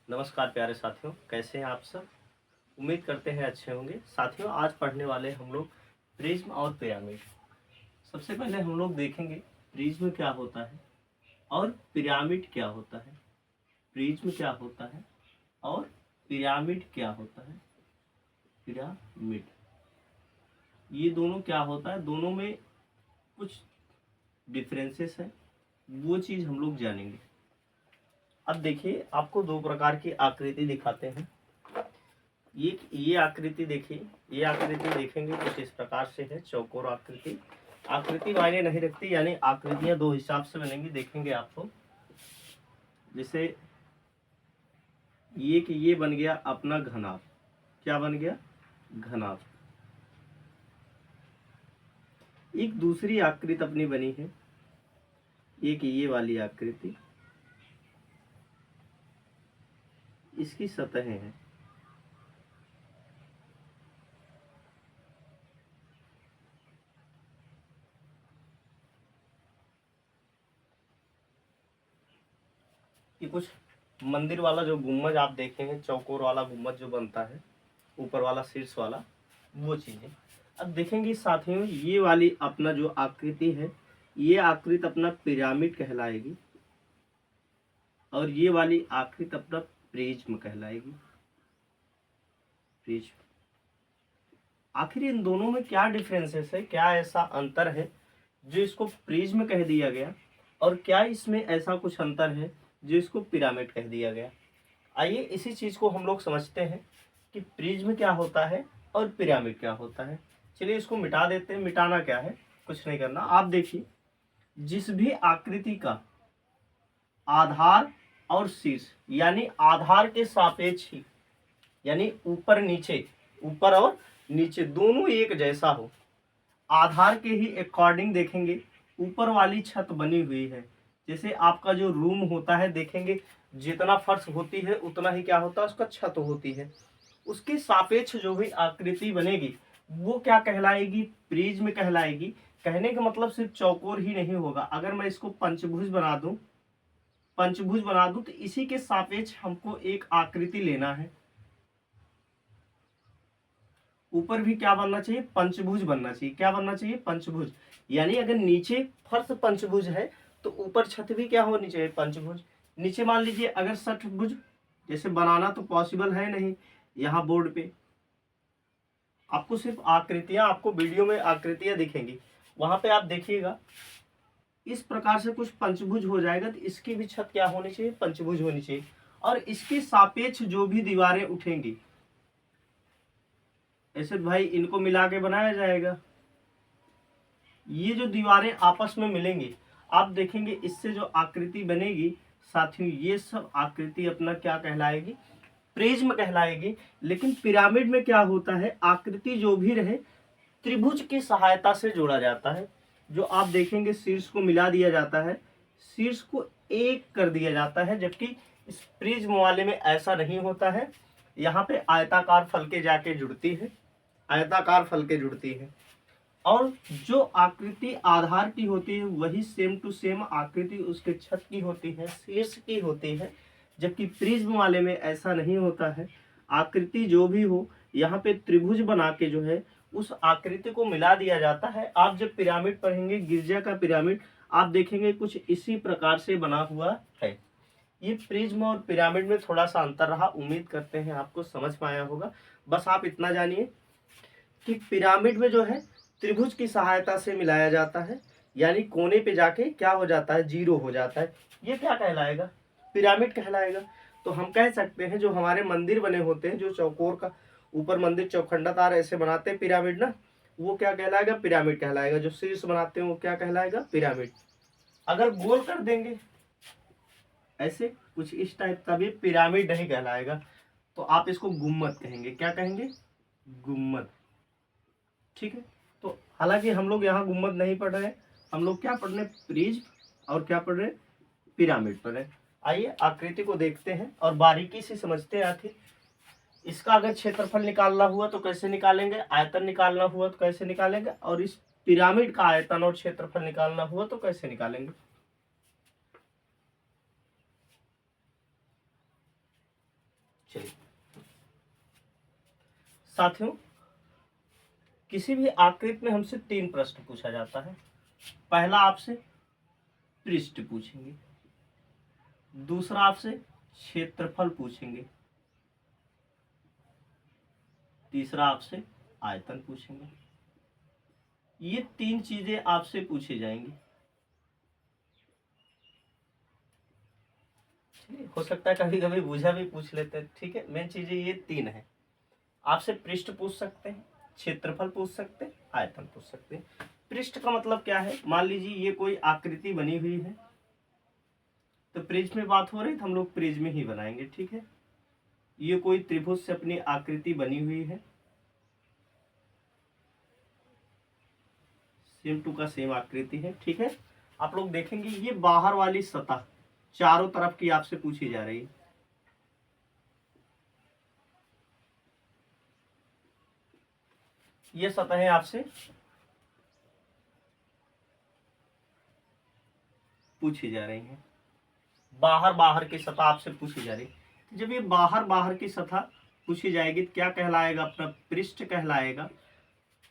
नमस्कार प्यारे साथियों, कैसे हैं आप सब। उम्मीद करते हैं अच्छे होंगे। साथियों, आज पढ़ने वाले हम लोग प्रिज्म और पिरामिड। सबसे पहले हम लोग देखेंगे प्रिज्म क्या होता है और पिरामिड क्या होता है। प्रिज्म क्या होता है और पिरामिड क्या होता है। पिरामिड, ये दोनों क्या होता है, दोनों में कुछ डिफरेंसेस है, वो चीज़ हम लोग जानेंगे। अब देखिए, आपको दो प्रकार की आकृति दिखाते हैं। ये आकृति देखिए, ये आकृति देखेंगे कुछ इस प्रकार से है, चौकोर आकृति। आकृति मायने नहीं रखती, यानी आकृतियां दो हिसाब से बनेंगी, देखेंगे आपको। जैसे ये कि ये बन गया अपना घनाभ। क्या बन गया? घनाभ। एक दूसरी आकृति अपनी बनी है, एक ये वाली आकृति, इसकी सतहें हैं। ये कुछ मंदिर वाला जो गुम्बज आप देखेंगे, चौकोर वाला गुम्बज जो बनता है, ऊपर वाला शीर्ष वाला, वो चीज है। अब देखेंगे साथियों, ये वाली अपना जो आकृति है, ये आकृति अपना पिरामिड कहलाएगी और ये वाली आकृति अपना प्रिज्म कहलाएगी। प्रिज्म। आखिर इन दोनों में क्या डिफरेंसेस है, क्या ऐसा अंतर है जो इसको प्रिज्म कह दिया गया, और क्या इसमें ऐसा कुछ अंतर है जो इसको पिरामिड कह दिया गया। आइए इसी चीज को हम लोग समझते हैं कि प्रिज्म क्या होता है और पिरामिड क्या होता है। चलिए इसको मिटा देते हैं। मिटाना क्या है, कुछ नहीं करना। आप देखिए, जिस भी आकृति का आधार और शीर्ष, यानी आधार के सापेक्ष ही, यानी ऊपर नीचे, ऊपर और नीचे दोनों एक जैसा हो, आधार के ही अकॉर्डिंग देखेंगे ऊपर वाली छत बनी हुई है। जैसे आपका जो रूम होता है, देखेंगे जितना फर्श होती है उतना ही क्या होता है, उसका छत होती है। उसके सापेक्ष जो भी आकृति बनेगी वो क्या कहलाएगी? प्रिज्म कहलाएगी। कहने का मतलब सिर्फ चौकोर ही नहीं होगा। अगर मैं इसको पंचभुज बना दूं, तो इसी के सापेक्ष हमको एक आकृति लेना है। ऊपर भी क्या बनना चाहिए? पंचभुज बनना चाहिए। क्या बनना चाहिए? पंचभुज। यानी अगर नीचे फर्श पंचभुज है तो ऊपर छत भी क्या होनी चाहिए? पंचभुज। नीचे मान लीजिए अगर षटभुज, जैसे बनाना तो पॉसिबल है नहीं यहाँ बोर्ड पे, आपको सिर्फ आकृतियां, आपको वीडियो में आकृतियां दिखेंगी, वहां पे आप देखिएगा इस प्रकार से कुछ पंचभुज हो जाएगा, तो इसकी भी छत क्या होनी चाहिए? पंचभुज होनी चाहिए। और इसके सापेक्ष जो भी दीवारें उठेंगी, ऐसे भाई इनको मिला के बनाया जाएगा। ये जो दीवारें आपस में मिलेंगी, आप देखेंगे इससे जो आकृति बनेगी साथियों, ये सब आकृति अपना क्या कहलाएगी? प्रिज्म कहलाएगी। लेकिन पिरामिड में क्या होता है, आकृति जो भी रहे त्रिभुज की सहायता से जोड़ा जाता है। जो आप देखेंगे शीर्ष को मिला दिया जाता है, शीर्ष को एक कर दिया जाता है, जबकि इस प्रिज्म वाले में ऐसा नहीं होता है। यहाँ पे आयताकार फलके जाके जुड़ती है, आयताकार फलके जुड़ती है, और जो आकृति आधार की होती है वही सेम टू सेम आकृति उसके छत की होती है, शीर्ष की होती है। जबकि प्रिज्म वाले में ऐसा नहीं होता है। आकृति जो भी हो, यहाँ पे त्रिभुज बना के जो है उस आकृति को मिला दिया जाता है। आप जब पिरामिड पढ़ेंगे, गिरजा का पिरामिड, आप देखेंगे कुछ इसी प्रकार से बना हुआ है। ये प्रिज्म और पिरामिड में थोड़ा सा अंतर रहा, उम्मीद करते हैं आपको समझ में आया होगा। बस आप इतना जानिए कि पिरामिड में जो है त्रिभुज की सहायता से मिलाया जाता है, यानी कोने पे जाके क्या हो जाता है? जीरो हो जाता है। ये क्या कहलाएगा? पिरामिड कहलाएगा। तो हम कह सकते हैं जो हमारे मंदिर बने होते हैं, जो चौकोर का ऊपर मंदिर चौखंडाकार ऐसे बनाते हैं पिरामिड ना, वो क्या कहलाएगा? पिरामिड कहलाएगा। जो शीर्ष बनाते हैं वो क्या कहलाएगा? पिरामिड। अगर गोल कर देंगे ऐसे कुछ इस टाइप का, भी पिरामिड नहीं कहलाएगा, तो आप इसको गुम्मद कहेंगे। क्या कहेंगे? गुम्मद। ठीक है। तो हालांकि हम लोग यहाँ गुम्मद नहीं पढ़ रहे हैं, हम लोग क्या पढ़ रहे हैं? प्रिज्म। और क्या पढ़ रहे हैं? पिरामिड पढ़ रहे हैं। आइए आकृति को देखते हैं और बारीकी से समझते हैं। आखिर इसका अगर क्षेत्रफल निकालना हुआ तो कैसे निकालेंगे, आयतन निकालना हुआ तो कैसे निकालेंगे, और इस पिरामिड का आयतन और क्षेत्रफल निकालना हुआ तो कैसे निकालेंगे। चलिए साथियों, किसी भी आकृति में हमसे 3 प्रश्न पूछा जाता है। पहला आपसे पृष्ठ पूछेंगे, दूसरा आपसे क्षेत्रफल पूछेंगे, तीसरा आपसे आयतन पूछेंगे। ये 3 चीजें आपसे पूछी जाएंगी। हो सकता है कभी कभी भुजा भी पूछ लेते हैं, ठीक है। मेन चीजें ये 3 है। आपसे पृष्ठ पूछ सकते हैं, क्षेत्रफल पूछ सकते हैं, आयतन पूछ सकते हैं। पृष्ठ का मतलब क्या है, मान लीजिए ये कोई आकृति बनी हुई है, तो प्रिज्म में बात हो रही है तो हम लोग प्रिज्म ही बनाएंगे, ठीक है। ये कोई त्रिभुज से अपनी आकृति बनी हुई है, सेम टू का सेम आकृति है, ठीक है। आप लोग देखेंगे ये बाहर वाली सतह चारों तरफ की आपसे पूछी जा रही है। ये सतहें आपसे पूछी जा रही हैं, बाहर बाहर की सतह आपसे पूछी जा रही है। जब ये बाहर बाहर की सतह पूछी जाएगी तो क्या कहलाएगा, अपना पृष्ठ कहलाएगा।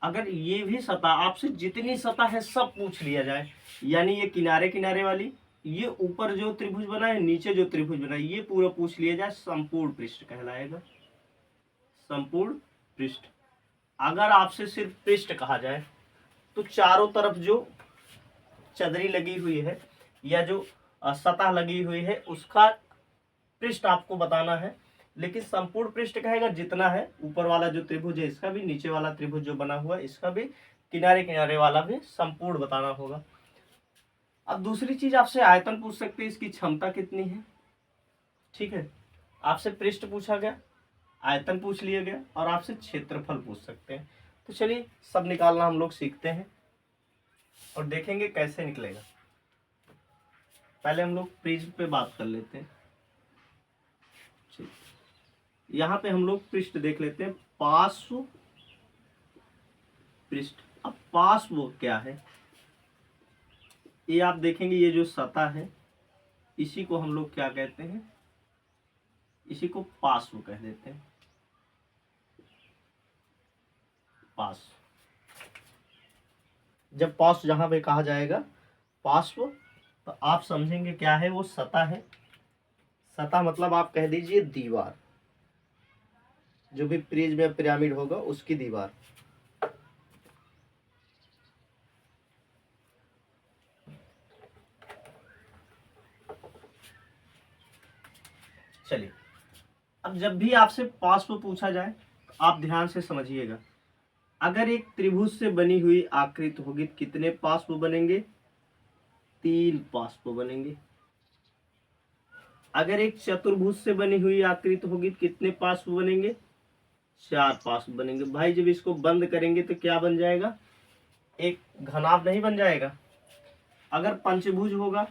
अगर ये भी सतह आपसे जितनी सतह है सब पूछ लिया जाए, यानी ये किनारे किनारे वाली, ये ऊपर जो त्रिभुज बना है, नीचे जो त्रिभुज बना है, ये पूरा पूछ लिया जाए, संपूर्ण पृष्ठ कहलाएगा, संपूर्ण पृष्ठ। अगर आपसे सिर्फ पृष्ठ कहा जाए तो चारों तरफ जो चदरी लगी हुई है या जो सतह लगी हुई है उसका पृष्ठ आपको बताना है। लेकिन संपूर्ण पृष्ठ कहेगा जितना है, ऊपर वाला जो त्रिभुज है इसका भी, नीचे वाला त्रिभुज जो बना हुआ है इसका भी, किनारे किनारे वाला भी संपूर्ण बताना होगा। अब दूसरी चीज आपसे आयतन पूछ सकते हैं, इसकी क्षमता कितनी है, ठीक है। आपसे पृष्ठ पूछा गया, आयतन पूछ लिया गया, और आपसे क्षेत्रफल पूछ सकते हैं। तो चलिए सब निकालना हम लोग सीखते हैं और देखेंगे कैसे निकलेगा। पहले हम लोग प्रिज्म पे बात कर लेते हैं। यहाँ पे हम लोग पृष्ठ देख लेते हैं, पार्श्व पृष्ठ। अब पार्श्व क्या है, ये आप देखेंगे, ये जो सतह है इसी को हम लोग क्या कहते हैं, इसी को पार्श्व कह देते हैं, पार्श्व। जब पार्श्व जहां पे कहा जाएगा पार्श्व, तो आप समझेंगे क्या है, वो सतह है। सतह मतलब आप कह दीजिए दीवार, जो भी प्रिज्म या पिरामिड होगा उसकी दीवार। चलिए, अब जब भी आपसे पार्श्व पूछा जाए तो आप ध्यान से समझिएगा। अगर एक त्रिभुज से बनी हुई आकृति होगी तो कितने पार्श्व बनेंगे, 3 पार्श्व बनेंगे। अगर एक चतुर्भुज से बनी हुई आकृति होगी तो कितने पार्श्व बनेंगे, 4 पार्श्व बनेंगे। भाई जब इसको बंद करेंगे तो क्या बन जाएगा, एक घनाभ नहीं बन जाएगा। अगर पंचभुज होगा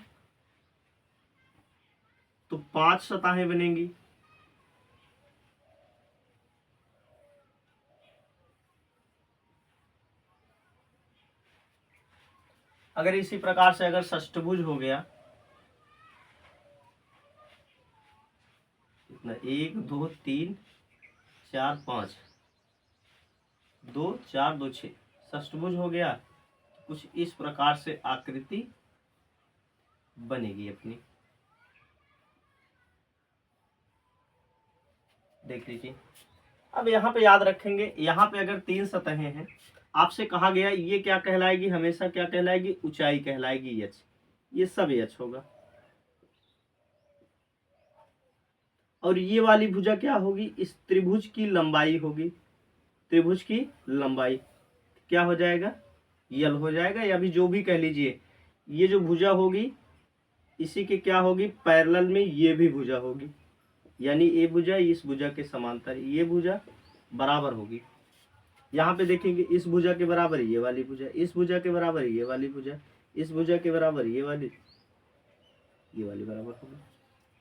तो 5 सतहें बनेंगी। अगर इसी प्रकार से अगर षष्ठभुज हो गया, इतना 1 2 3 4 5, 2 4 2 6 षष्ठभुज हो गया। कुछ इस प्रकार से आकृति बनेगी अपनी, देख लीजिए। अब यहाँ पे याद रखेंगे, यहाँ पे अगर 3 सतहें हैं, आपसे कहा गया ये क्या कहलाएगी, हमेशा क्या कहलाएगी, ऊंचाई कहलाएगी, यच। ये सब यच होगा। और ये वाली भुजा क्या होगी, इस त्रिभुज की लंबाई होगी, त्रिभुज की लंबाई क्या हो जाएगा, यल हो जाएगा, या भी जो भी कह लीजिए। ये जो भुजा होगी इसी के क्या होगी, पैरेलल में ये भी भुजा होगी, यानी ये भुजा इस भुजा के समांतर, ये भुजा बराबर होगी। यहाँ पे देखेंगे इस भुजा के बराबर ये वाली भुजा, इस भुजा के बराबर ये वाली भुजा, इस भुजा के बराबर ये वाली बराबर होगी।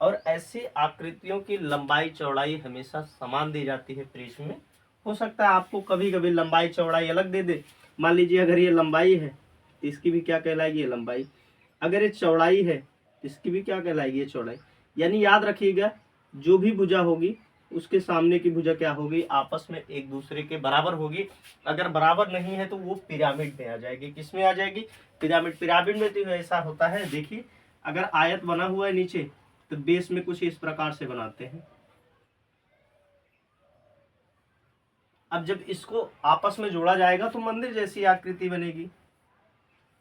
और ऐसे आकृतियों की लंबाई चौड़ाई हमेशा समान दी जाती है प्रिज्म में। हो सकता है आपको कभी कभी लंबाई चौड़ाई अलग दे दे। मान लीजिए अगर ये लंबाई है तो इसकी भी क्या कहलाएगी, ये लंबाई। अगर ये चौड़ाई है तो इसकी भी क्या कहलाएगी, ये चौड़ाई। यानी याद रखिएगा, जो भी भुजा होगी उसके सामने की भुजा क्या होगी, आपस में एक दूसरे के बराबर होगी। अगर बराबर नहीं है तो वो पिरामिड में आ जाएगी। किस में आ जाएगी, पिरामिड। पिरामिड में तो ऐसा होता है, देखिए अगर आयत बना हुआ है नीचे तो बेस में कुछ इस प्रकार से बनाते हैं। अब जब इसको आपस में जोड़ा जाएगा तो मंदिर जैसी आकृति बनेगी,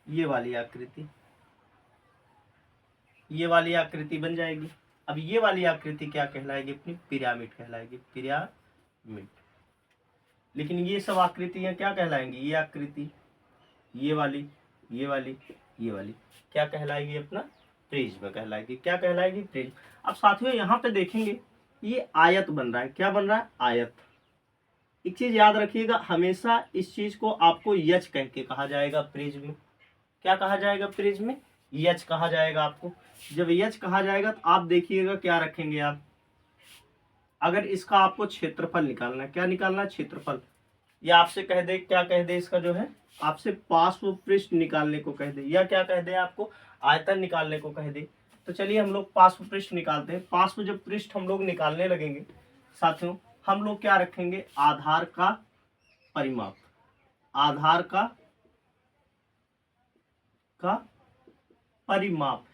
ये वाली आकृति, ये वाली आकृति बन जाएगी। अब ये वाली आकृति क्या कहलाएगी अपनी, पिरामिड कहलाएगी, पिरामिड। लेकिन ये सब आकृतियां क्या कहलाएंगी, ये आकृति, ये वाली, ये वाली, ये वाली क्या कहलाएगी अपना, प्रिज्म कहलाएगी। क्या कहलाएगी, प्रिज्म। अब साथियों यहाँ पे देखेंगे ये आयत बन रहा है, क्या बन रहा है, आयत। एक चीज याद रखिएगा, हमेशा इस चीज को आपको यच कह के कहा जाएगा, प्रिज्म। क्या कहा जाएगा, प्रिज्म, यच कहा जाएगा आपको। जब यच कहा जाएगा तो आप देखिएगा क्या रखेंगे आप, अगर इसका आपको क्षेत्रफल निकालना है, क्या निकालना है, क्षेत्रफल, या आपसे कह दे, क्या कह दे इसका जो है, आपसे पार्श्व पृष्ठ निकालने को कह दे, या क्या कह दे आपको, आयतन निकालने को कह दे, तो चलिए हम लोग पार्श्व पृष्ठ निकालते हैं। पार्श्व जब पृष्ठ हम लोग निकालने लगेंगे साथियों, हम लोग क्या रखेंगे, आधार का परिमाप, आधार का परिमाप,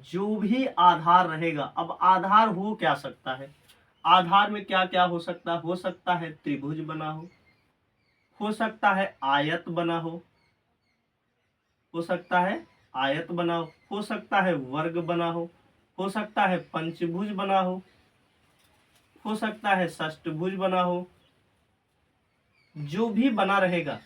जो भी आधार रहेगा। अब आधार हो क्या सकता है, आधार में क्या क्या हो सकता है त्रिभुज बना हो सकता है आयत बना हो सकता है आयत बना हो सकता है वर्ग बना हो सकता है पंचभुज बना हो सकता है षष्ठभुज बना हो। जो भी बना रहेगा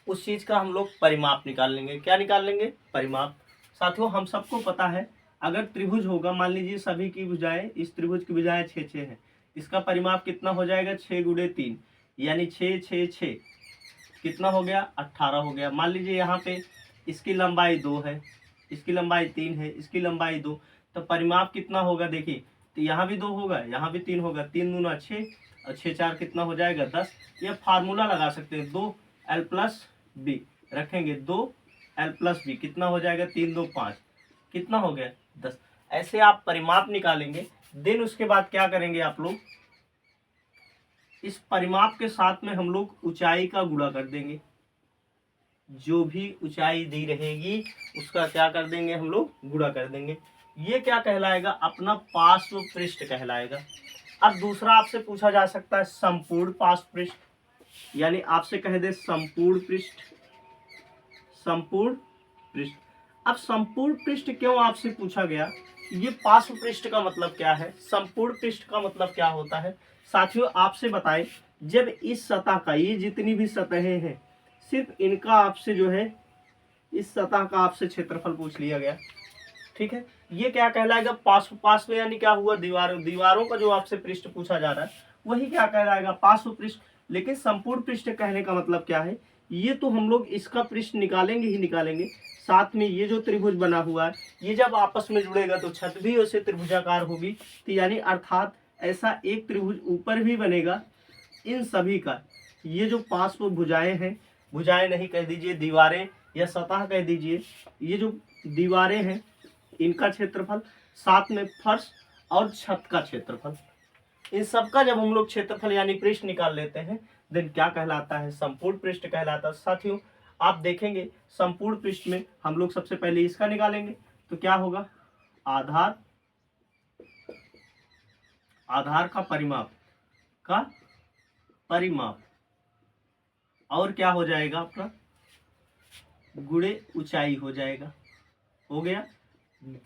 उस चीज का हम लोग परिमाप निकाल लेंगे। क्या निकाल लेंगे, परिमाप। साथियों हम सबको पता है, अगर त्रिभुज होगा, मान लीजिए सभी की भुजाएं, इस त्रिभुज की भुजाएं 6 है, इसका परिमाप कितना हो जाएगा, 6 गुणे 3 यानी 6 6 6 कितना हो गया, 18 हो गया। मान लीजिए यहाँ पे इसकी लंबाई 2 है, इसकी लंबाई 3 है, इसकी लंबाई 2, तो परिमाप कितना होगा, देखिए तो यहाँ भी 2 होगा, यहाँ भी 3 होगा, 3 दूना 6 और 6 4 कितना हो जाएगा 10। यह फार्मूला लगा सकते हैं, 2l+b रखेंगे, 2l+b कितना हो जाएगा, 3 2 5 कितना हो गया 10। ऐसे आप परिमाप निकालेंगे। देन उसके बाद क्या करेंगे आप लोग, इस परिमाप के साथ में हम लोग ऊंचाई का गुणा कर देंगे। जो भी ऊंचाई दी रहेगी उसका क्या कर देंगे, हम लोग गुणा कर देंगे। ये क्या कहलाएगा, अपना पार्श्व पृष्ठ कहलाएगा। अब दूसरा आपसे पूछा जा सकता है संपूर्ण पार्श्व पृष्ठ, यानी आपसे कह दे संपूर्ण पृष्ठ, संपूर्ण पृष्ठ। अब संपूर्ण पृष्ठ क्यों आपसे पूछा गया, ये पार्श्व पृष्ठ का मतलब क्या है, संपूर्ण पृष्ठ का मतलब क्या होता है। साथियों आपसे बताएं, जब इस सतह का, ये जितनी भी सतहें हैं, सिर्फ इनका आपसे जो है, इस सतह का आपसे क्षेत्रफल पूछ लिया गया, ठीक है। ये क्या कहलाएगा, पार्श्व। पार्श्व यानी क्या हुआ, दीवारों का जो आपसे पृष्ठ पूछा जा रहा है वही क्या कहलाएगा, पार्श्व पृष्ठ। लेकिन संपूर्ण पृष्ठ कहने का मतलब क्या है, ये तो हम लोग इसका पृष्ठ निकालेंगे ही निकालेंगे, साथ में ये जो त्रिभुज बना हुआ है ये जब आपस में जुड़ेगा तो छत भी उससे त्रिभुजाकार होगी, तो यानी अर्थात ऐसा एक त्रिभुज ऊपर भी बनेगा। इन सभी का ये जो पार्श्व भुजाएं हैं, भुजाएं नहीं कह दीजिए, दीवारें या सतह कह दीजिए, ये जो दीवारें हैं इनका क्षेत्रफल, साथ में फर्श और छत का क्षेत्रफल, इन सब का जब हम लोग क्षेत्रफल यानी पृष्ठ निकाल लेते हैं, देन क्या कहलाता है, संपूर्ण पृष्ठ कहलाता है। साथियों आप देखेंगे संपूर्ण पृष्ठ में हम लोग सबसे पहले इसका निकालेंगे, तो क्या होगा, आधार, आधार का परिमाप और क्या हो जाएगा अपना, गुणे ऊंचाई हो जाएगा, हो गया।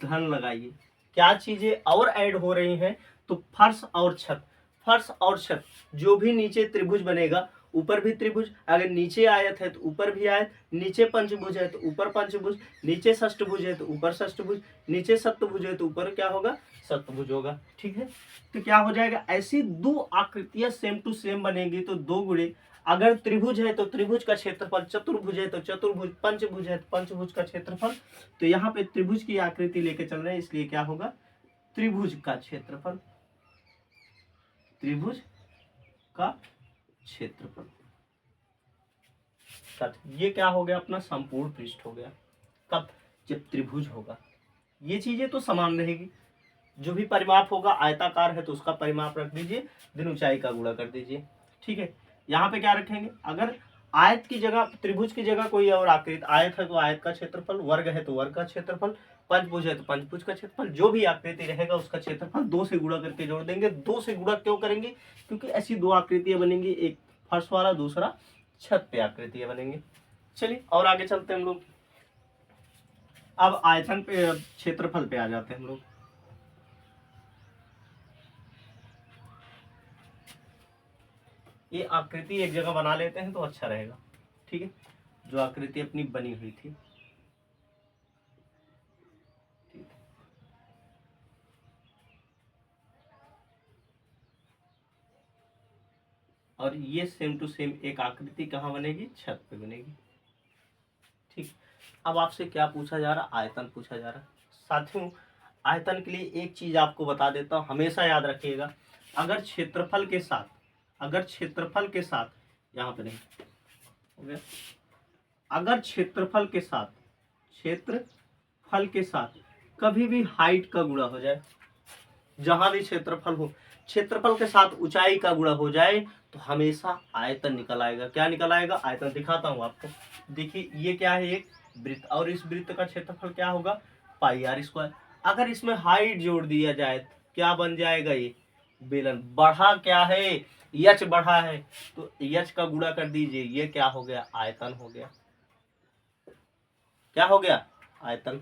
धन लगाइए, क्या चीजें और ऐड हो रही हैं, तो फर्श और छत, फर्श और छत, जो भी नीचे त्रिभुज बनेगा ऊपर भी त्रिभुज, अगर नीचे आयत है तो ऊपर भी आयत, नीचे पंचभुज है तो ऊपर पंचभुज, नीचे षष्ठभुज है तो ऊपर षष्ठभुज, नीचे सप्तभुज है तो ऊपर क्या होगा, सप्तभुज होगा, ठीक है। तो क्या हो जाएगा, ऐसी दो आकृतियां सेम टू सेम बनेगी तो 2 गुणे, अगर त्रिभुज है तो त्रिभुज का क्षेत्रफल, चतुर्भुज है तो चतुर्भुज, पंचभुज है तो पंचभुज का क्षेत्रफल। तो यहाँ पे त्रिभुज की आकृति लेके चल रहे हैं, इसलिए क्या होगा, त्रिभुज का क्षेत्रफल, त्रिभुज का क्षेत्रफल। ये क्या हो गया, अपना संपूर्ण पृष्ठ हो गया। कब, जब त्रिभुज होगा। ये चीजें तो समान रहेगी, जो भी परिमाप होगा, आयताकार है तो उसका परिमाप रख दीजिए, दिन ऊंचाई का गुणा कर दीजिए। ठीक है, यहाँ पे क्या रखेंगे, अगर आयत की जगह, त्रिभुज की जगह कोई और आकृति, आयत है तो आयत का क्षेत्रफल, वर्ग है तो वर्ग का क्षेत्रफल, पंचभुज है तो पंचभुज का क्षेत्रफल, जो भी आकृति रहेगा उसका क्षेत्रफल 2 से गुणा करके जोड़ देंगे। 2 से गुणा क्यों करेंगे, क्योंकि ऐसी 2 आकृतियां बनेंगी, एक फर्श वाला, दूसरा छत पे आकृतियां बनेंगी। चलिए और आगे चलते हैं हम लोग। अब आयतन पे, क्षेत्रफल पे आ जाते हैं हम लोग। ये आकृति एक जगह बना लेते हैं तो अच्छा रहेगा। ठीक है, जो आकृति अपनी बनी हुई थी, और ये सेम टू सेम एक आकृति कहाँ बनेगी, छत पे बनेगी। ठीक, अब आपसे क्या पूछा जा रहा, आयतन पूछा जा रहा। साथियों, आयतन के लिए एक चीज आपको बता देता हूँ, हमेशा याद रखिएगा, अगर क्षेत्रफल के साथ, अगर क्षेत्रफल के साथ, यहाँ पे नहीं हो गया, अगर क्षेत्रफल के साथ, क्षेत्रफल के साथ कभी भी हाइट का गुणा हो जाए, जहां भी क्षेत्रफल हो, क्षेत्रफल के साथ ऊंचाई का गुणा हो जाए तो हमेशा आयतन निकल आएगा। क्या निकल आएगा, आयतन। दिखाता हूं आपको, देखिए ये क्या है, एक वृत्त, और इस वृत्त का क्षेत्रफल क्या होगा, पाई आर स्क्वायर। अगर इसमें हाइट जोड़ दिया जाए तो क्या बन जाएगा, ये बेलन। बढ़ा क्या है, यच बढ़ा है, तो यच का गुणा कर दीजिए, ये क्या हो गया, आयतन हो गया। क्या हो गया, आयतन।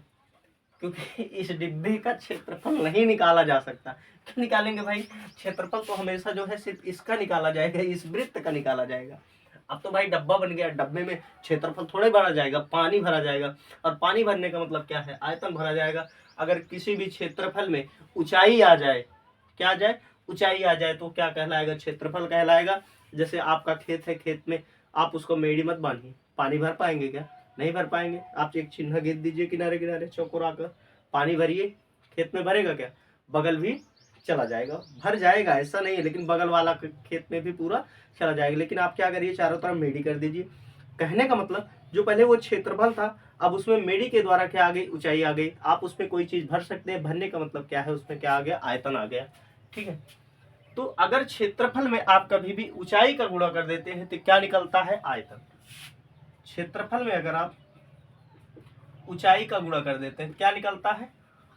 क्योंकि इस डिब्बे का क्षेत्रफल नहीं निकाला जा सकता। क्यों निकालेंगे भाई, क्षेत्रफल तो हमेशा जो है सिर्फ इसका निकाला जाएगा, इस वृत्त का निकाला जाएगा। अब तो भाई डब्बा बन गया, डब्बे में क्षेत्रफल थोड़े भरा जाएगा, पानी भरा जाएगा, और पानी भरने का मतलब क्या है, आयतन भरा जाएगा। अगर किसी भी क्षेत्रफल में ऊंचाई आ जाए, क्या आ जाए, ऊंचाई आ जाए, तो क्या कहलाएगा, क्षेत्रफल कहलाएगा। जैसे आपका खेत है, खेत में आप उसको मेड़ी मत बांधिए, पानी भर पाएंगे क्या, नहीं भर पाएंगे। आप एक चिन्ह गेंद दीजिए किनारे किनारे चौकोर आकर, पानी भरिए, खेत में भरेगा क्या, बगल भी चला जाएगा, भर जाएगा ऐसा नहीं है, लेकिन बगल वाला खेत में भी पूरा चला जाएगा। लेकिन आप क्या करिए, चारों तरफ मेड़ी कर दीजिए। कहने का मतलब, जो पहले वो क्षेत्रफल था, अब उसमें मेड़ी के द्वारा क्या आ गई, ऊंचाई आ गई। आप उसमें कोई चीज भर सकते हैं, भरने का मतलब क्या है, उसमें क्या आ गया, आयतन आ गया। ठीक है, तो अगर क्षेत्रफल में आप कभी भी ऊंचाई का गुणा कर देते हैं तो क्या निकलता है, आयतन। क्षेत्रफल में अगर आप ऊंचाई का गुणा कर देते हैं क्या निकलता है,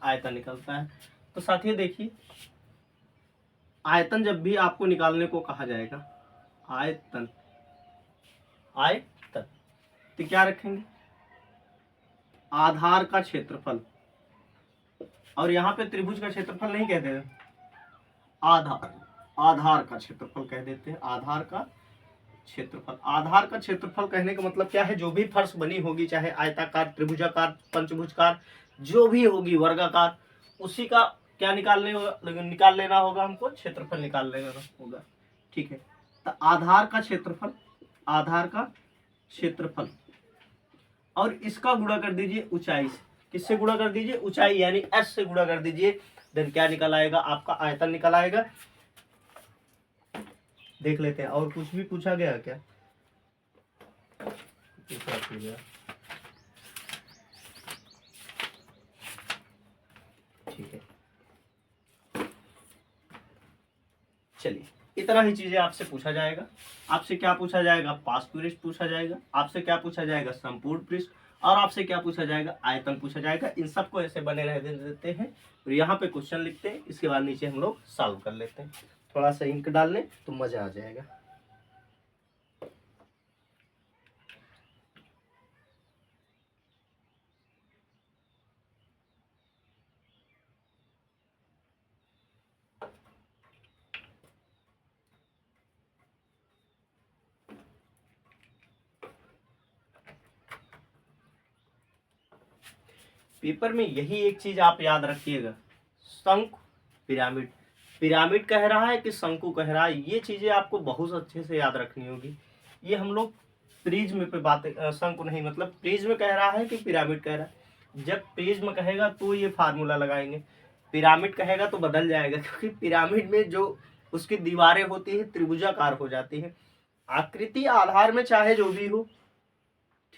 आयतन निकलता है। तो साथियों देखिए, आयतन जब भी आपको निकालने को कहा जाएगा, आयतन, आयतन, तो क्या रखेंगे, आधार का क्षेत्रफल। और यहाँ पे त्रिभुज का क्षेत्रफल नहीं कहते हैं, आधार, आधार का क्षेत्रफल कह देते हैं, आधार का क्षेत्रफल। आधार का क्षेत्रफल कहने का मतलब क्या है, जो भी फर्श बनी होगी, चाहे आयताकार, त्रिभुजाकार, पंचभुजकार, जो भी होगी, वर्गाकार, उसी का क्या निकाल लेना होगा हमको, क्षेत्रफल निकाल लेना होगा। ठीक है, तो आधार का क्षेत्रफल, आधार का क्षेत्रफल, और इसका गुणा कर दीजिए ऊंचाई से। किससे गुणा कर दीजिए, ऊंचाई, यानी एस से गुणा कर दीजिए, देन क्या निकल आएगा, आपका आयतन निकल आएगा। देख लेते हैं और कुछ भी पूछा गया क्या, ठीक है। चलिए, इतना ही चीजें आपसे पूछा जाएगा। आपसे क्या पूछा जाएगा, पार्श्व पृष्ठ पूछा जाएगा, आपसे क्या पूछा जाएगा, संपूर्ण पृष्ठ, और आपसे क्या पूछा जाएगा, आयतन पूछा जाएगा। इन सबको ऐसे बने रह देते हैं और यहाँ पे क्वेश्चन लिखते हैं, इसके बाद नीचे हम लोग सॉल्व कर लेते हैं। थोड़ा सा इंक डाल लें तो मजा आ जाएगा। पेपर में यही एक चीज आप याद रखिएगा, शंकु, पिरामिड, पिरामिड कह रहा है कि शंकु कह रहा है, ये चीजें आपको बहुत अच्छे से याद रखनी होगी। ये हम लोग प्रिज्म पे बातें, शंकु नहीं, मतलब प्रिज्म कह रहा है कि पिरामिड कह रहा है। जब प्रिज्म कहेगा तो ये फार्मूला लगाएंगे, पिरामिड कहेगा तो बदल जाएगा, क्योंकि पिरामिड में जो उसकी दीवारें होती है त्रिभुजाकार हो जाती है। आकृति आधार में चाहे जो भी हो,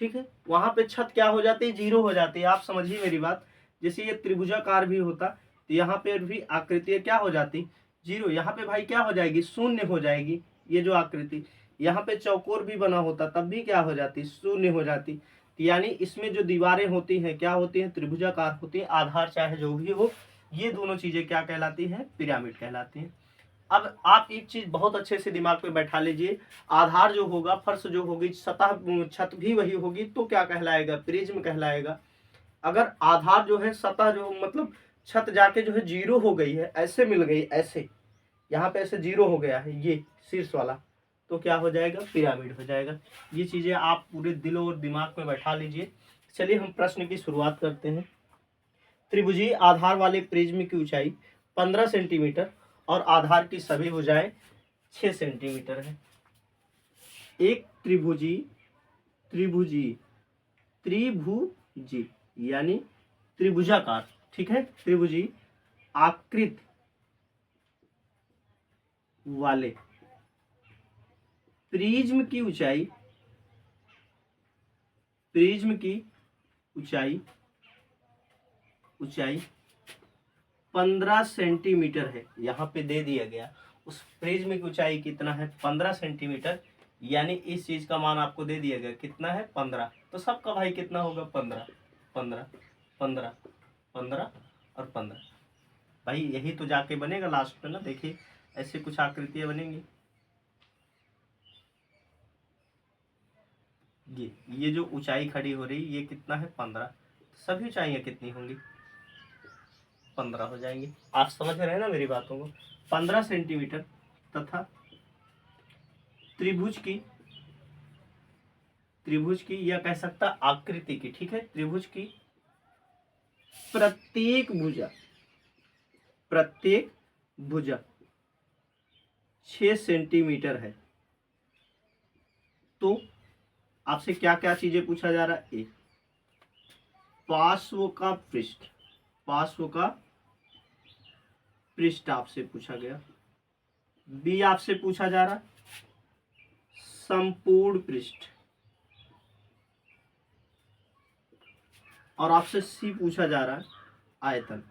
ठीक है, वहां पे छत क्या हो जाती है, जीरो हो जाती है। आप समझिए मेरी बात, जैसे ये त्रिभुजाकार भी होता तो तो यहाँ पे भी आकृति क्या हो जाती, जीरो। यहाँ पे भाई क्या हो जाएगी, शून्य हो जाएगी। ये जो आकृति यहाँ पे चौकोर भी बना होता तब भी क्या हो जाती, शून्य हो जाती। तो यानी इसमें जो दीवारें होती हैं क्या होती हैं, त्रिभुजाकार होती हैं। आधार चाहे जो भी हो, ये दोनों चीजें क्या कहलाती हैं, पिरामिड कहलाती हैं। अब आप एक चीज बहुत अच्छे से दिमाग में बैठा लीजिए, आधार जो होगा, फर्श जो होगी, सतह छत भी वही होगी, तो क्या कहलाएगा, प्रिज्म कहलाएगा। अगर आधार जो है, सतह जो मतलब छत जाके जो है जीरो हो गई है, ऐसे मिल गई, ऐसे यहाँ पे ऐसे जीरो हो गया है ये शीर्ष वाला, तो क्या हो जाएगा, पिरामिड हो जाएगा। ये चीजें आप पूरे दिल और दिमाग में बैठा लीजिए। चलिए हम प्रश्न की शुरुआत करते हैं। त्रिभुजीय आधार वाले प्रिज्म की ऊंचाई 15 सेंटीमीटर और आधार की सभी भुजाएं 6 सेंटीमीटर है। एक त्रिभुजी यानी त्रिभुजाकार, ठीक है, त्रिभुजी आकृति वाले प्रिज्म की ऊंचाई 15 सेंटीमीटर है। यहाँ पे दे दिया गया उस प्रिज्म की ऊंचाई कितना है, 15 सेंटीमीटर। यानी इस चीज का मान आपको दे दिया गया कितना है, 15। तो सबका भाई कितना होगा, 15 15 15 15 और 15। भाई यही तो जाके बनेगा लास्ट में ना, देखिए ऐसे कुछ आकृतियां बनेंगी। ये जो ऊंचाई खड़ी हो रही ये कितना है, 15। सभी ऊंचाइयां कितनी होंगी, 15 हो जाएंगी। आप समझ रहे हैं ना मेरी बातों को। 15 सेंटीमीटर तथा त्रिभुज की या कह सकता आकृति की, ठीक है, त्रिभुज की प्रत्येक भुजा 6 सेंटीमीटर है। तो आपसे क्या क्या चीजें पूछा जा रहा है, ए पार्श्व का पृष्ठ आपसे पूछा गया। बी आपसे पूछा जा रहा संपूर्ण पृष्ठ। और आपसे सी पूछा जा रहा है आयतन।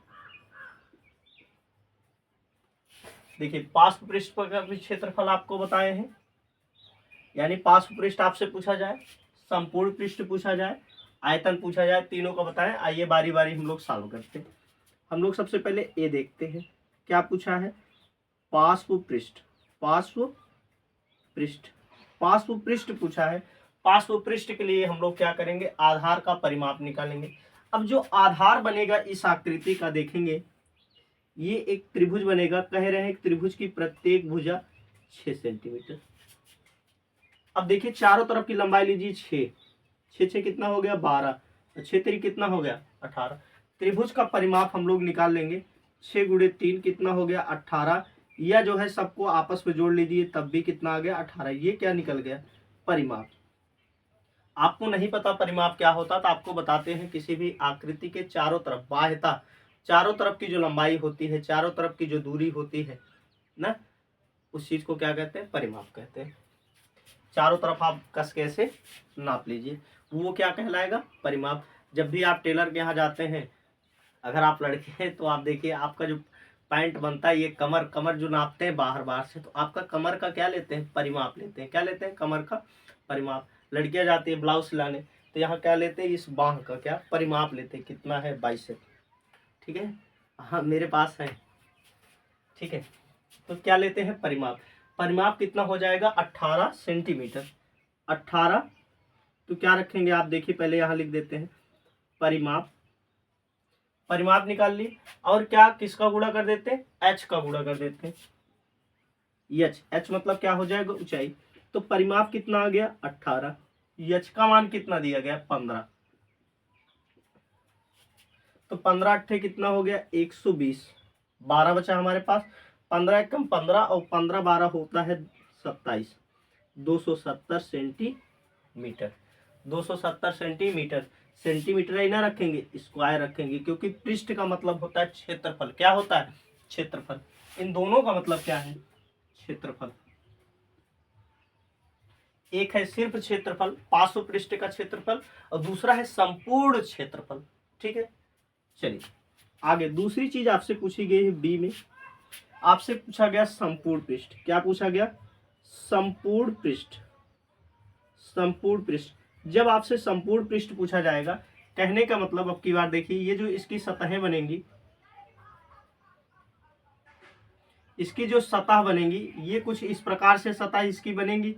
देखिए पार्श्व पृष्ठ का भी क्षेत्रफल आपको बताए हैं, यानी पार्श्व पृष्ठ आपसे पूछा जाए, संपूर्ण पृष्ठ पूछा जाए, आयतन पूछा जाए, तीनों का बताएं। आइए बारी बारी हम लोग सॉल्व करते हैं। हम लोग सबसे पहले ए देखते हैं, क्या पूछा है, पार्श्व पृष्ठ पूछा है। पार्श्व पृष्ठ के लिए हम लोग क्या करेंगे, आधार का परिमाप निकालेंगे। अब जो आधार बनेगा इस आकृति का, देखेंगे ये एक त्रिभुज बनेगा, कह रहे हैं त्रिभुज की प्रत्येक भुजा 6 सेंटीमीटर। अब देखिए चारों तरफ की लंबाई लीजिए, 6 कितना हो गया, 12, 6 3 कितना हो गया, 18। त्रिभुज का परिमाप हम लोग निकाल लेंगे, 6 गुणे 3 कितना हो गया, 18। या जो है सबको आपस में जोड़ लीजिए तब भी कितना आ गया, 18। ये क्या निकल गया, परिमाप। आपको नहीं पता परिमाप क्या होता तो आपको बताते हैं, किसी भी आकृति के चारों तरफ बाह्यता, चारों तरफ की जो लंबाई होती है, चारों तरफ की जो दूरी होती है ना, उस चीज को क्या कहते हैं, परिमाप कहते हैं। चारों तरफ आप कस के ऐसे नाप लीजिए, वो क्या कहलाएगा, परिमाप। जब भी आप टेलर के यहाँ जाते हैं, अगर आप लड़के हैं तो आप देखिए आपका जो पैंट बनता है, ये कमर जो नापते हैं बाहर से, तो आपका कमर का क्या लेते हैं, परिमाप लेते हैं। क्या लेते हैं, कमर का परिमाप। लड़कियां जाती है ब्लाउज सिलाने, तो यहाँ क्या लेते हैं, इस बाह का क्या परिमाप लेते हैं, कितना है, 22। ठीक है, हाँ मेरे पास है, ठीक है। तो क्या लेते हैं, परिमाप। परिमाप कितना हो जाएगा, 18 सेंटीमीटर। 18, तो क्या रखेंगे आप, देखिए पहले यहाँ लिख देते हैं परिमाप निकाल ली। और क्या, किसका गुणा कर देते हैं, एच का गुणा कर देते हैं। एच मतलब क्या हो जाएगा, ऊंचाई। तो परिमाप कितना आ गया, 18। एच का मान कितना दिया गया, 15। तो 15 अट्ठे कितना हो गया, 120। 12 बचा हमारे पास, 15 एकम 15 और 15 12 होता है 27। 270 सेंटीमीटर। 270 सेंटीमीटर। सेंटीमीटर ही ना रखेंगे, स्क्वायर रखेंगे, क्योंकि पृष्ठ का मतलब होता है क्षेत्रफल। क्या होता है, क्षेत्रफल। इन दोनों का मतलब क्या है, क्षेत्रफल। एक है सिर्फ क्षेत्रफल, पार्श्व पृष्ठ का क्षेत्रफल, और दूसरा है संपूर्ण क्षेत्रफल। ठीक है, चलिए आगे दूसरी चीज आपसे पूछी गई है बी में, आपसे पूछा गया संपूर्ण पृष्ठ। क्या पूछा गया? संपूर्ण पृष्ठ। संपूर्ण पृष्ठ, जब आपसे संपूर्ण पृष्ठ पूछा जाएगा, कहने का मतलब अब की बार देखिए, ये जो इसकी सतहें बनेंगी, इसकी जो सतह बनेंगी, ये कुछ इस प्रकार से सतह इसकी बनेंगी।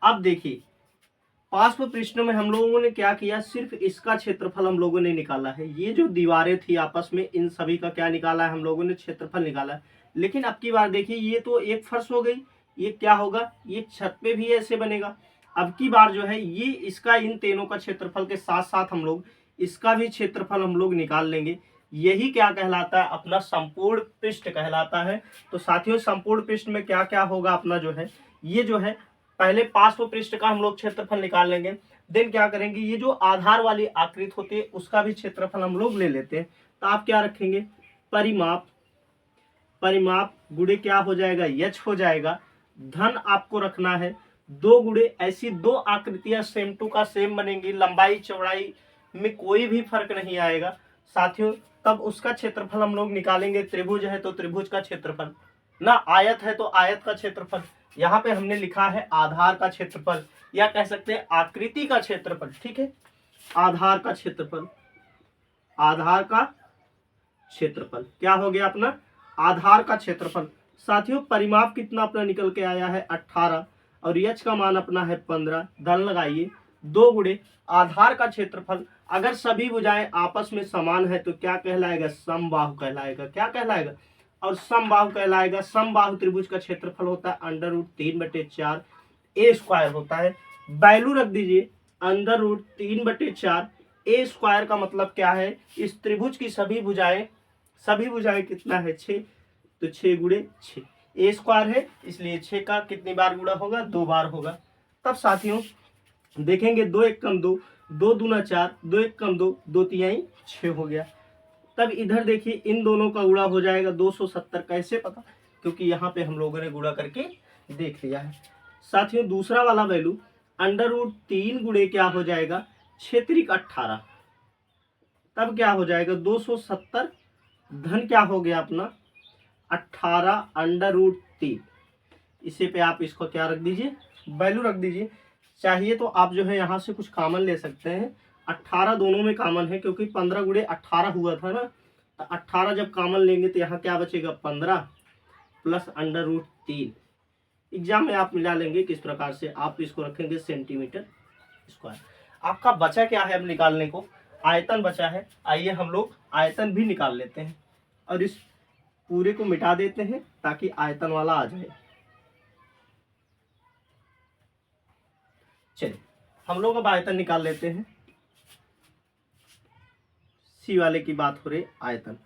अब देखिए पार्श्व पृष्ठ में हम लोगों ने क्या किया, सिर्फ इसका क्षेत्रफल हम लोगों ने निकाला है। ये जो दीवारें थी आपस में, इन सभी का क्या निकाला है हम लोगों ने? क्षेत्रफल निकाला है। लेकिन अब की बार देखिए, ये तो एक फर्श हो गई, ये क्या होगा? ये छत पे भी ऐसे बनेगा। अब की बार जो है ये इसका, इन तीनों का क्षेत्रफल के साथ साथ हम लोग इसका भी क्षेत्रफल हम लोग निकाल लेंगे। यही क्या कहलाता है? अपना संपूर्ण पृष्ठ कहलाता है। तो साथियों संपूर्ण पृष्ठ में क्या क्या होगा अपना जो है, ये जो है पहले पार्श्व पृष्ठ का हम लोग क्षेत्रफल निकाल लेंगे। देन क्या करेंगे, ये जो आधार वाली आकृति होती है उसका भी क्षेत्रफल हम लोग ले लेते हैं। तो आप क्या रखेंगे? परिमाप, परिमाप गुणे क्या हो जाएगा? यच हो जाएगा। धन आपको रखना है 2 गुणे, ऐसी 2 आकृतियां सेम टू का सेम बनेंगी, लंबाई चौड़ाई में कोई भी फर्क नहीं आएगा साथियों। तब उसका क्षेत्रफल हम लोग निकालेंगे। त्रिभुज है तो त्रिभुज का क्षेत्रफल ना, आयत है तो आयत का क्षेत्रफल। यहाँ पे हमने लिखा है आधार का क्षेत्रफल, या कह सकते हैं आकृति का क्षेत्रफल। ठीक है, आधार का क्षेत्रफल, आधार का क्षेत्रफल क्या हो गया अपना? आधार का क्षेत्रफल। साथियों परिमाप कितना अपना निकल के आया है? 18, और यच का मान अपना है 15। धन लगाइए 2 गुणे आधार का क्षेत्रफल। अगर सभी भुजाएं आपस में समान है तो क्या कहलाएगा? समबाहु कहलाएगा। क्या कहलाएगा? और समबाहु कहलाएगा। समबाहु त्रिभुज का क्षेत्रफल होता है √3/4 ए स्क्वायर होता है। वैल्यू रख दीजिए √3/4 ए स्क्वायर का मतलब क्या है? इस त्रिभुज की सभी भुजाएं, सभी भुजाएं कितना है? 6, तो 6 गुणे 6 ए स्क्वायर है, इसलिए 6 का कितनी बार गुणा होगा? 2 बार होगा। तब साथियों देखेंगे 2 1 कम 2, 2 दूना 4, 2 1 कम 2, 2 तिहाई 6 हो गया। तब इधर देखिए इन दोनों का गुणा हो जाएगा 270। कैसे पता? क्योंकि यहाँ पे हम लोगों ने गुणा करके देख लिया है। साथियों दूसरा वाला वैल्यू √3 गुणे क्या हो जाएगा? 6×18, तब क्या हो जाएगा? 270। धन क्या हो गया अपना? 18 √3। इसे पे आप इसको क्या रख दीजिए? वैल्यू रख दीजिए। चाहिए तो आप जो है यहाँ से कुछ कॉमन ले सकते हैं। 18 दोनों में कॉमन है, क्योंकि 15 गुणे 18 हुआ था ना, तो 18 जब कॉमन लेंगे तो यहाँ क्या बचेगा? 15 प्लस √3। एग्जाम में आप मिला लेंगे किस प्रकार से, आप इसको रखेंगे सेंटीमीटर स्क्वायर। आपका बचा क्या है अब निकालने को? आयतन बचा है। आइए हम लोग आयतन भी निकाल लेते हैं, और इस पूरे को मिटा देते हैं ताकि आयतन वाला आ जाए। चलिए हम लोग अब आयतन निकाल लेते हैं। सी वाले की बात हो रही आयतन।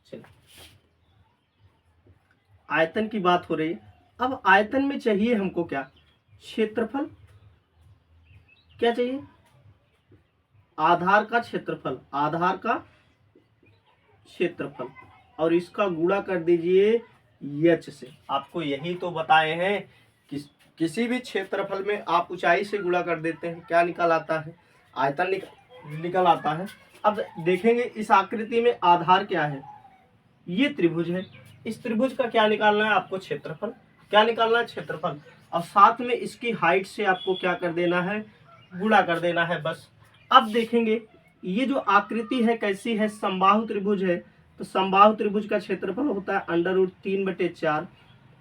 चलिए आयतन की बात हो रही है। अब आयतन में चाहिए हमको क्या? क्षेत्रफल। क्या चाहिए? आधार का क्षेत्रफल, आधार का क्षेत्रफल, और इसका गुणा कर दीजिए यच से। आपको यही तो बताए हैं कि किसी भी क्षेत्रफल में आप ऊंचाई से गुणा कर देते हैं, क्या निकल आता है? आयतन निकल आता है। अब देखेंगे इस आकृति में आधार क्या है? ये त्रिभुज है। इस त्रिभुज का क्या निकालना है आपको? क्षेत्रफल। क्या निकालना है? क्षेत्रफल। और साथ में इसकी हाइट से आपको क्या कर देना है? गुणा कर देना है बस। अब देखेंगे ये जो आकृति है कैसी है? समबाहु त्रिभुज है। तो समबाहु त्रिभुज का क्षेत्रफल होता है √3/4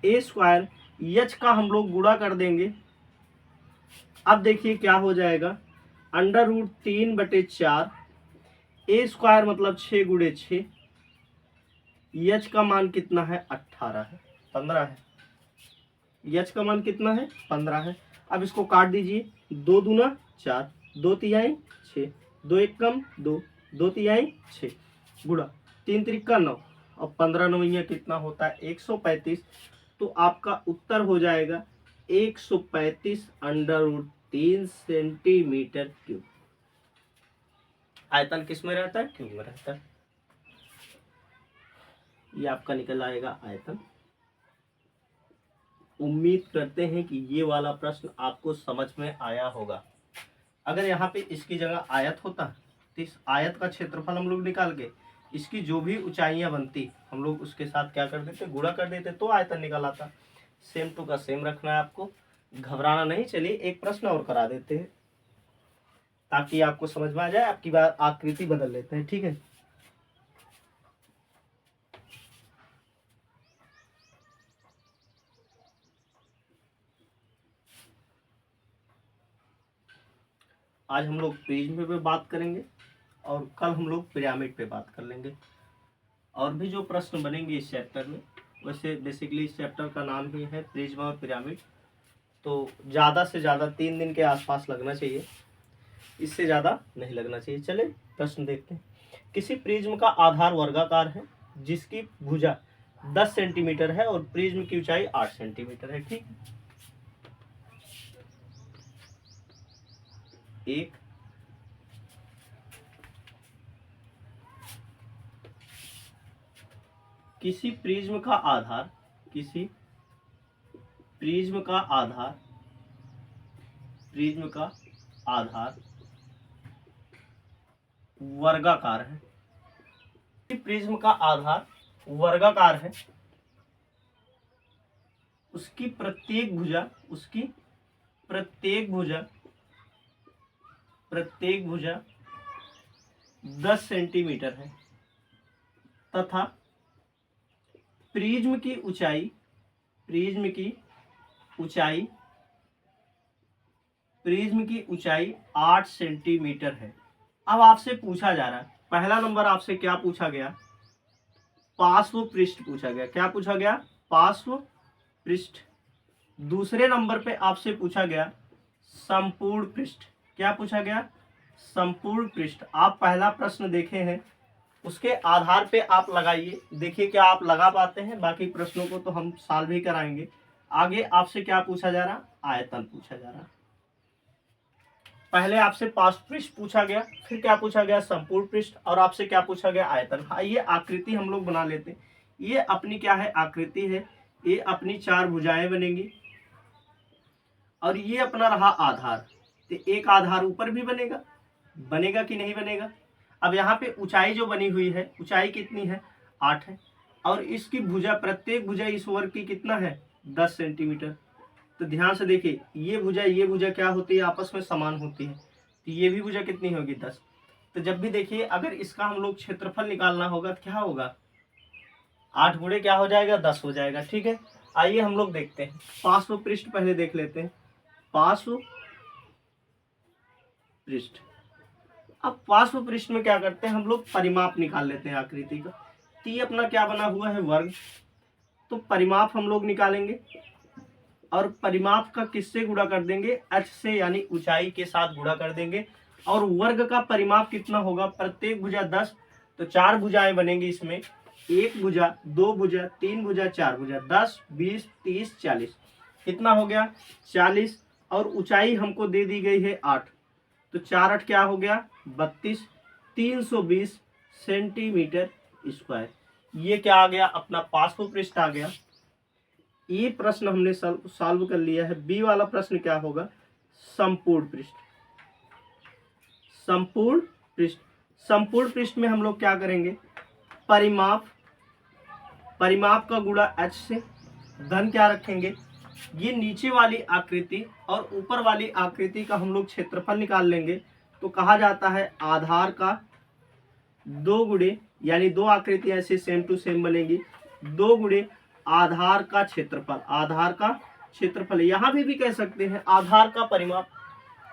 ए स्क्वायर। यच का हम लोग गुणा कर देंगे। अब देखिए क्या हो जाएगा? √3/4 ए स्क्वायर मतलब 6 गुणे 6। यच का मान कितना है? 18 है, 15 है। यच का मान कितना है? 15 है। अब इसको काट दीजिए। 2 दूना 4, 2 तिहाई 6, 2 1 कम 2, 2 तिहाई 6, गुणा 3 त्रिका 9, और 15 9 कितना होता है? 135। तो आपका उत्तर हो जाएगा 135 √3 सेंटीमीटर क्यूब। आयतन किस में रहता है? क्यूब में रहता है। ये आपका निकल आएगा आयतन। उम्मीद करते हैं कि ये वाला प्रश्न आपको समझ में आया होगा। अगर यहाँ पे इसकी जगह आयत होता तो इस आयत का क्षेत्रफल हम लोग निकाल के इसकी जो भी ऊंचाइयां बनती हम लोग उसके साथ क्या कर देते, गुणा कर देते, तो आयतन निकल आता। सेम टू का सेम रखना है आपको, घबराना नहीं। चलिए एक प्रश्न और करा देते हैं ताकि आपको समझ में आ जाए। आपकी बात आकृति बदल लेते हैं, ठीक है। आज हम लोग प्रिज्म पे बात करेंगे और कल हम लोग पिरामिड पे बात कर लेंगे। और भी जो प्रश्न बनेंगे इस चैप्टर में, वैसे बेसिकली इस चैप्टर का नाम ही है प्रिज्म और पिरामिड, तो ज़्यादा से ज़्यादा 3 दिन के आसपास लगना चाहिए, इससे ज़्यादा नहीं लगना चाहिए। चले प्रश्न देखते हैं। किसी प्रिज्म का आधार वर्गाकार है जिसकी भुजा 10 सेंटीमीटर है और प्रिज्म की ऊंचाई 8 सेंटीमीटर है, ठीक है। एक किसी प्रिज्म का आधार वर्गाकार है। प्रिज्म का आधार वर्गाकार है, उसकी प्रत्येक भुजा 10 सेंटीमीटर है तथा प्रिज्म की ऊंचाई 8 सेंटीमीटर है। अब आपसे पूछा जा रहा है, पहला नंबर आपसे क्या पूछा गया, पार्श्व पृष्ठ पूछा गया। क्या पूछा गया, पार्श्व पृष्ठ। दूसरे नंबर पे आपसे पूछा गया संपूर्ण पृष्ठ। क्या पूछा गया, संपूर्ण पृष्ठ। आप पहला प्रश्न देखे हैं, उसके आधार पे आप लगाइए, देखिए क्या आप लगा पाते हैं। बाकी प्रश्नों को तो हम सॉल्व ही कराएंगे। आगे आपसे क्या पूछा जा रहा, आयतन पूछा जा रहा। पहले आपसे पार्श्व पृष्ठ पूछा गया, फिर क्या पूछा गया, संपूर्ण पृष्ठ, और आपसे क्या पूछा गया, आयतन। हाँ, ये आकृति हम लोग बना लेते हैं। ये अपनी क्या है, आकृति है। ये अपनी 4 भुजाएं बनेंगी और ये अपना रहा आधार। तो एक आधार ऊपर भी बनेगा कि नहीं बनेगा। अब यहाँ पे ऊंचाई जो बनी हुई है, ऊंचाई कितनी है, 8 है, और इसकी भुजा, प्रत्येक भुजा इस वर्ग की कितना है, 10 सेंटीमीटर। तो ध्यान से देखिए, ये भुजा क्या होती है, आपस में समान होती है। तो ये भी भुजा कितनी होगी, 10। तो जब भी देखिए, अगर इसका हम लोग क्षेत्रफल निकालना होगा तो क्या होगा, 8 गुणे क्या हो जाएगा, 10 हो जाएगा, ठीक है। आइए हम लोग देखते हैं, पार्श्व पृष्ठ पहले देख लेते हैं। पार्श्व पृष्ठ। अब पार्श्व पृष्ठ में क्या करते हैं, हम लोग परिमाप निकाल लेते हैं आकृति का। तो ये अपना क्या बना हुआ है, वर्ग। तो परिमाप हम लोग निकालेंगे और परिमाप का किससे गुणा कर देंगे, h से, यानी ऊंचाई के साथ गुणा कर देंगे। और वर्ग का परिमाप कितना होगा, प्रत्येक भुजा 10, तो 4 भुजाएं बनेंगी इसमें, 1 भुजा, 2 भुजा, 3 भुजा, 4 भुजा, 10, 20, 30, 40। कितना हो गया, 40। और ऊंचाई हमको दे दी गई है 8, तो 4 8 क्या हो गया, 32, 320 सेंटीमीटर स्क्वायर। ये क्या आ गया, अपना पार्श्व पृष्ठ आ गया। ये प्रश्न हमने सॉल्व कर लिया है। बी वाला प्रश्न क्या होगा, संपूर्ण पृष्ठ। संपूर्ण पृष्ठ में हम लोग क्या करेंगे, परिमाप का गुणा h से, धन क्या रखेंगे, ये नीचे वाली आकृति और ऊपर वाली आकृति का हम लोग क्षेत्रफल निकाल लेंगे। तो कहा जाता है आधार का 2 गुणे, यानी 2 आकृतियां ऐसे सेम टू सेम बनेंगी, 2 गुणे आधार का क्षेत्रफल। यहाँ भी कह सकते हैं आधार का परिमाप।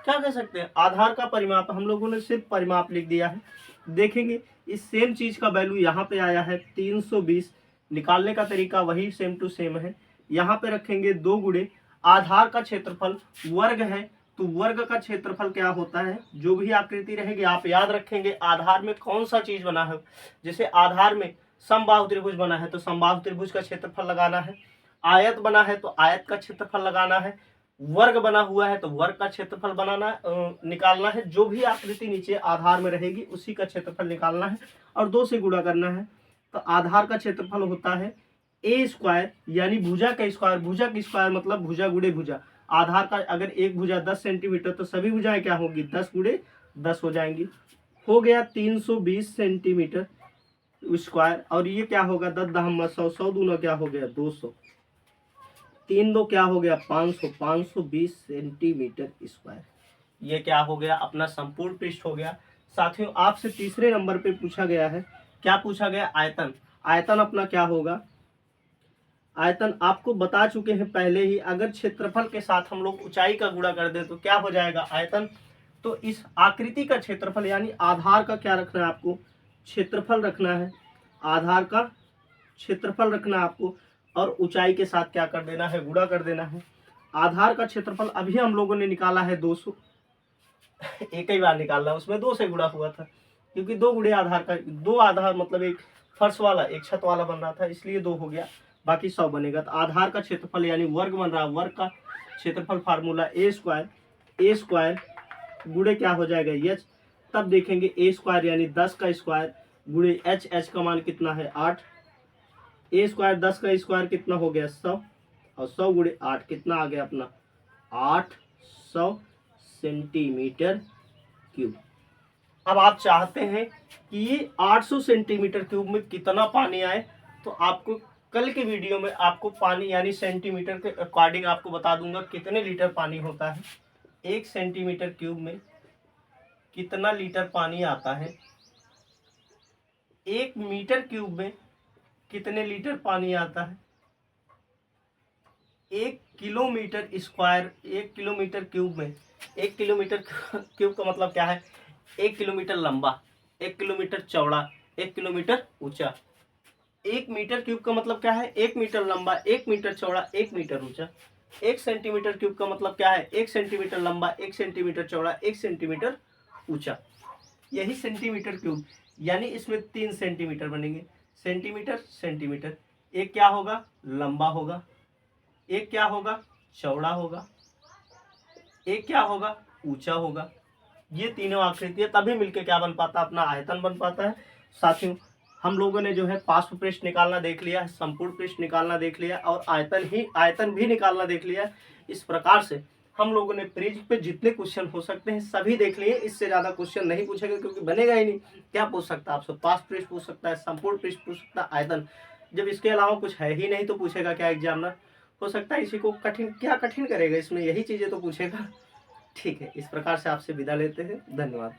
क्या कह सकते हैं, आधार का परिमाप। हम लोगों ने सिर्फ परिमाप लिख दिया है। देखेंगे इस सेम चीज का वैल्यू यहाँ पे आया है 320। निकालने का तरीका वही सेम टू सेम है। यहाँ पे रखेंगे 2 गुणे आधार का क्षेत्रफल, वर्ग है तो वर्ग का क्षेत्रफल क्या होता है, जो भी आकृति रहेगी आप याद रखेंगे आधार में कौन सा चीज बना है। जैसे आधार में समबाहु त्रिभुज बना है तो समबाहु त्रिभुज का क्षेत्रफल लगाना है, आयत बना है तो आयत का क्षेत्रफल लगाना है, वर्ग बना हुआ है तो वर्ग का क्षेत्रफल निकालना है। जो भी आकृति नीचे आधार में रहेगी उसी का क्षेत्रफल निकालना है और 2 से गुणा करना है। तो आधार का क्षेत्रफल होता है ए स्क्वायर यानी भुजा का स्क्वायर, भुजा का स्क्वायर मतलब भुजा गुणे भुजा। आधार का अगर एक भुजा 10 सेंटीमीटर तो सभी भुजाएं क्या होंगी 10 गुणे 10 हो जाएंगी। हो गया 320 सेंटीमीटर स्क्वायर। और ये क्या होगा 10 दहम 100, 100 दूना क्या हो गया 200, 3 दो क्या हो गया 500, 520 सेंटीमीटर स्क्वायर। ये क्या हो गया अपना संपूर्ण पृष्ठ हो गया। साथियों आपसे तीसरे नंबर पे पूछा गया है, क्या पूछा गया आयतन। आयतन अपना क्या होगा, आयतन आपको बता चुके हैं पहले ही। अगर क्षेत्रफल के साथ हम लोग ऊंचाई का गुणा कर दे तो क्या हो जाएगा आयतन। तो इस आकृति का क्षेत्रफल यानी आधार का क्या रखना है आपको, क्षेत्रफल रखना है। आधार का क्षेत्रफल रखना है आपको और ऊंचाई के साथ क्या कर देना है गुणा कर देना है। आधार का क्षेत्रफल अभी हम लोगों ने निकाला है 200, एक ही बार निकालना है, उसमें 2 से गुणा हुआ था क्योंकि 2 गुणे आधार का, 2 आधार मतलब एक फर्श वाला एक छत वाला बन रहा था इसलिए 2 हो गया, बाकी 100 बनेगा। तो आधार का क्षेत्रफल यानी वर्ग बन रहा है, वर्ग का क्षेत्रफल फार्मूला ए स्क्वायर, ए स्क्वायर गुणे क्या हो जाएगा एच। तब देखेंगे ए स्क्वायर यानी 10 का स्क्वायर गुणे एच, एच का मान कितना है 8। ए स्क्वायर 10 का स्क्वायर कितना हो गया 100 और 100 गुणे 8 कितना आ गया अपना 800 सेंटीमीटर क्यूब। अब आप चाहते हैं कि ये 800 सेंटीमीटर क्यूब में कितना पानी आए, तो आपको कल के वीडियो में आपको पानी यानी सेंटीमीटर के अकॉर्डिंग आपको बता दूंगा कितने लीटर पानी होता है। 1 सेंटीमीटर क्यूब में कितना लीटर पानी आता है, 1 मीटर क्यूब में कितने लीटर पानी आता है, 1 किलोमीटर स्क्वायर, 1 किलोमीटर क्यूब में, 1 किलोमीटर क्यूब का मतलब क्या है 1 किलोमीटर लंबा, 1 किलोमीटर चौड़ा, 1 किलोमीटर ऊंचा। 1 मीटर क्यूब का मतलब क्या है 1 मीटर लंबा, 1 मीटर चौड़ा, 1 मीटर ऊंचा। 1 सेंटीमीटर क्यूब का मतलब क्या है 1 सेंटीमीटर लंबा, 1 सेंटीमीटर चौड़ा, 1 सेंटीमीटर ऊंचा। यही सेंटीमीटर क्यूब यानी इसमें 3 सेंटीमीटर बनेंगे, सेंटीमीटर सेंटीमीटर। एक क्या होगा लंबा होगा, एक क्या होगा चौड़ा होगा, एक क्या होगा ऊंचा होगा। ये तीनों आकृतियां तभी मिलके क्या बन पाता अपना आयतन बन पाता है। साथियों हम लोगों ने जो है पार्श्व पृष्ठ निकालना देख लिया है, संपूर्ण पृष्ठ निकालना देख लिया और आयतन भी निकालना देख लिया। इस प्रकार से हम लोगों ने प्रिज्म पे जितने क्वेश्चन हो सकते हैं सभी देख लिए। इससे ज्यादा क्वेश्चन नहीं पूछेगा क्योंकि बनेगा ही नहीं। क्या पूछ सकता है आपसे, पार्श्व पृष्ठ पूछ सकता है, संपूर्ण पृष्ठ पूछ सकता है, आयतन। जब इसके अलावा कुछ है ही नहीं तो पूछेगा क्या एग्जामिनर। हो सकता है इसी को कठिन, क्या कठिन करेगा इसमें, यही चीजें तो पूछेगा। ठीक है, इस प्रकार से आपसे विदा लेते हैं, धन्यवाद।